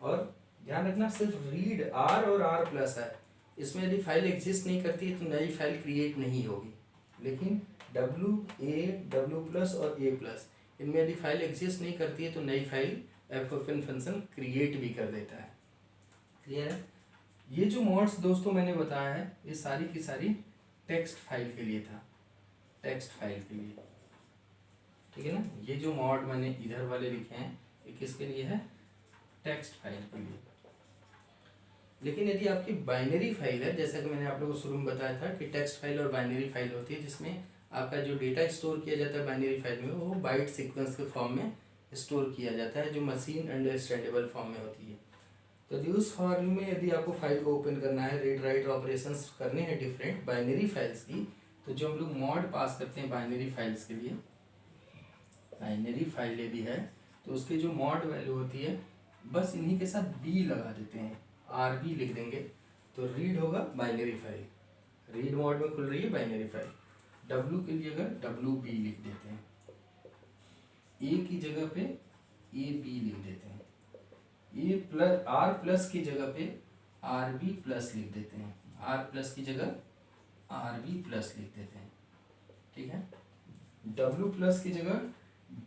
और ध्यान रखना सिर्फ रीड आर और आर प्लस है, इसमें यदि फाइल एग्जिस्ट नहीं करती है तो नई फाइल क्रिएट नहीं होगी। लेकिन डब्ल्यू ए, डब्ल्यू प्लस और ए प्लस, इनमें यदि फाइल एग्जिस्ट नहीं करती है तो नई file F open function create भी कर देता है। क्लियर है। ये जो मोड्स दोस्तों मैंने बताया है ये सारी की सारी टेक्स्ट फाइल के लिए था, टेक्स्ट फाइल के लिए। ठीक है ना। ये जो मोड मैंने इधर वाले लिखे हैं ये किसके लिए है, टेक्स्ट फाइल के लिए। लेकिन यदि आपकी बाइनरी फाइल है, जैसा कि मैंने आप लोगों को शुरू में बताया था कि टेक्स्ट फाइल और बाइनरी फाइल होती है जिसमें आपका जो डेटा स्टोर किया जाता है बाइनरी फाइल में वो बाइट सीक्वेंस के फॉर्म में स्टोर किया जाता है जो मशीन अंडरस्टैंडेबल फॉर्म में होती है। तो रिड्यूस फॉर्म में यदि आपको फाइल को ओपन करना है, रीड राइट ऑपरेशंस करने हैं डिफरेंट बाइनरी फाइल्स की, तो जो हम लोग मॉड पास करते हैं बाइनरी फाइल्स के लिए, बाइनरी फाइल यदि है तो उसकी जो मॉड वैल्यू होती है बस इन्हीं के साथ बी लगा देते हैं, आर बी लिख देंगे, तो रीड होगा बाइनरी फाइल, रीड मोड में खुल रही है बाइनरी फाइल। डब्ल्यू के लिए अगर डब्ल्यू बी लिख देते हैं, ए की जगह पे ए बी लिख देते हैं, ए प्लस आर प्लस की जगह पे आर बी प्लस लिख देते हैं, आर प्लस की जगह आर बी प्लस लिख देते हैं, ठीक है। डब्ल्यू प्लस की जगह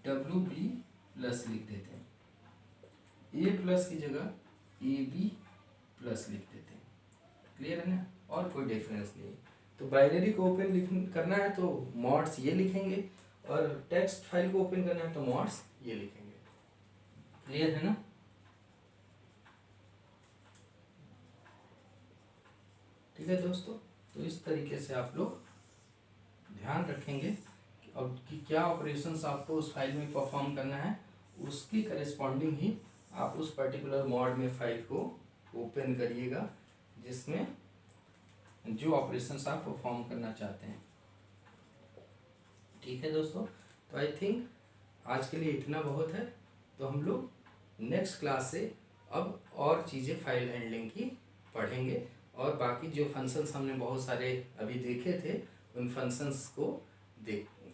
डब्ल्यू बी प्लस लिख देते हैं, ए प्लस की जगह ए बी प्लस लिख देते हैं। क्लियर है ना, और कोई डिफरेंस नहीं है। तो बाइनरी को ओपन करना है तो मॉड्स ये लिखेंगे, और टेक्स्ट फाइल को ओपन करना है तो मॉड्स ये लिखेंगे। क्लियर है ना। ठीक है दोस्तों, तो इस तरीके से आप लोग ध्यान रखेंगे कि क्या ऑपरेशंस आपको उस फाइल में परफॉर्म करना है, उसकी करेस्पॉन्डिंग ही आप उस पर्टिकुलर मॉड में फाइल को ओपन करिएगा जिसमें जो ऑपरेशंस आप परफॉर्म करना चाहते हैं। ठीक है दोस्तों, तो आई थिंक आज के लिए इतना बहुत है। तो हम लोग नेक्स्ट क्लास से अब और चीज़ें फाइल हैंडलिंग की पढ़ेंगे, और बाकी जो फंक्शंस हमने बहुत सारे अभी देखे थे उन फंक्शंस को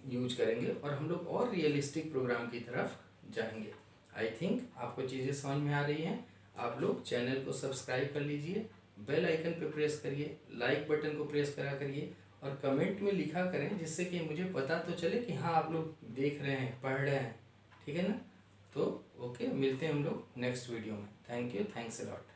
यूज करेंगे, और हम लोग और रियलिस्टिक प्रोग्राम की तरफ जाएंगे। आई थिंक आपको चीज़ें समझ में आ रही हैं। आप लोग चैनल को सब्सक्राइब कर लीजिए, बेल आइकन पे प्रेस करिए, लाइक बटन को प्रेस करा करिए, और कमेंट में लिखा करें जिससे कि मुझे पता तो चले कि हाँ आप लोग देख रहे हैं, पढ़ रहे हैं। ठीक है ना। तो ओके, मिलते हैं हम लोग नेक्स्ट वीडियो में। Thank you, thanks a lot.